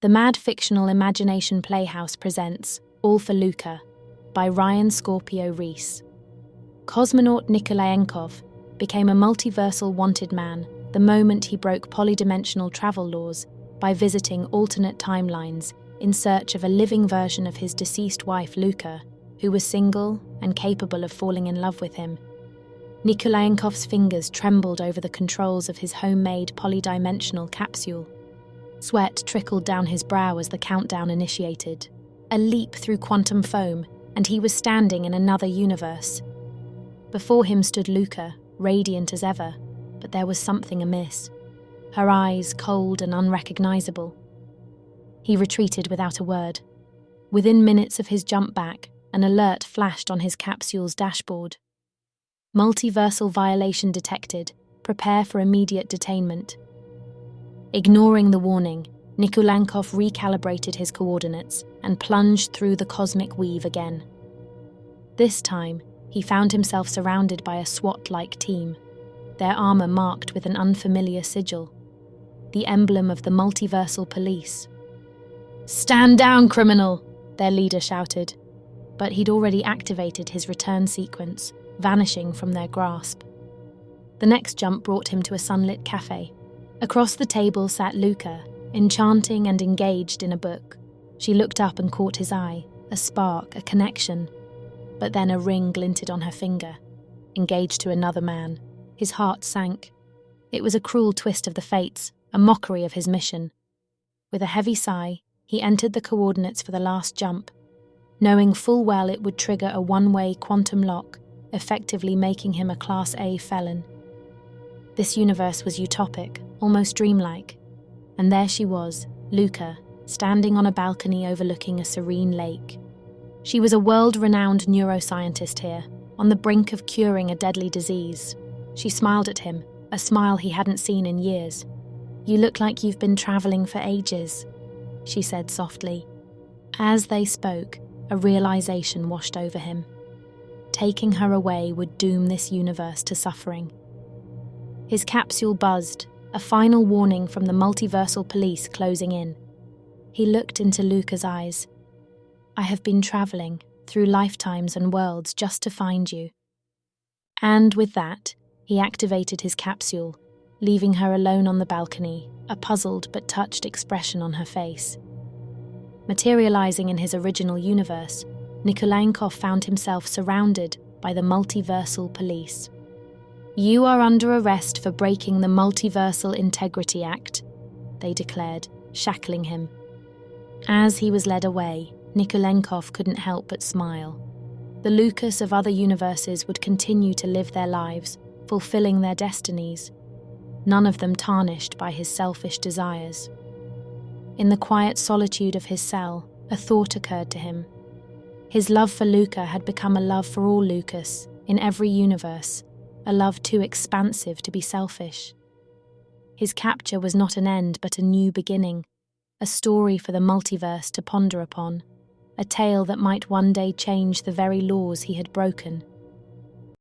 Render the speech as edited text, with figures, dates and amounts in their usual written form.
The mad fictional imagination playhouse presents For Luka by Rhyan Scorpio-Rhys. Cosmonaut Nikulaenkov became a multiversal wanted man the moment he broke polydimensional travel laws by visiting alternate timelines in search of a living version of his deceased wife Luka, who was single and capable of falling in love with him. Nikulaenkov's fingers trembled over the controls of his homemade polydimensional capsule. Sweat trickled down his brow as the countdown initiated. A leap through quantum foam, and he was standing in another universe. Before him stood Luka, radiant as ever, but there was something amiss. Her eyes cold and unrecognizable. He retreated without a word. Within minutes of his jump back, an alert flashed on his capsule's dashboard. Multiversal violation detected. Prepare for immediate detainment. Ignoring the warning, Nikulaenkov recalibrated his coordinates and plunged through the cosmic weave again. This time, he found himself surrounded by a SWAT-like team, their armor marked with an unfamiliar sigil, the emblem of the multiversal police. "Stand down, criminal!" their leader shouted, but he'd already activated his return sequence, vanishing from their grasp. The next jump brought him to a sunlit cafe. Across the table sat Luka, enchanting and engaged in a book. She looked up and caught his eye, a spark, a connection. But then a ring glinted on her finger. Engaged to another man. His heart sank. It was a cruel twist of the fates, a mockery of his mission. With a heavy sigh, he entered the coordinates for the last jump, knowing full well it would trigger a one-way quantum lock, effectively making him a Class A felon. This universe was utopic, almost dreamlike, and there she was, Luka, standing on a balcony overlooking a serene lake. She was a world-renowned neuroscientist here, on the brink of curing a deadly disease. She smiled at him, a smile he hadn't seen in years. "You look like you've been traveling for ages," she said softly. As they spoke, a realization washed over him. Taking her away would doom this universe to suffering. His capsule buzzed, a final warning from the multiversal police closing in. He looked into Luka's eyes. "I have been traveling through lifetimes and worlds just to find you." And with that, he activated his capsule, leaving her alone on the balcony, a puzzled but touched expression on her face. Materializing in his original universe, Nikulaenkov found himself surrounded by the multiversal police. "You are under arrest for breaking the Multiversal Integrity Act," they declared, shackling him. As he was led away, Nikulaenkov couldn't help but smile. The Lukas of other universes would continue to live their lives, fulfilling their destinies, none of them tarnished by his selfish desires. In the quiet solitude of his cell, a thought occurred to him. His love for Luka had become a love for all Lukas, in every universe, a love too expansive to be selfish. His capture was not an end but a new beginning, a story for the multiverse to ponder upon, a tale that might one day change the very laws he had broken.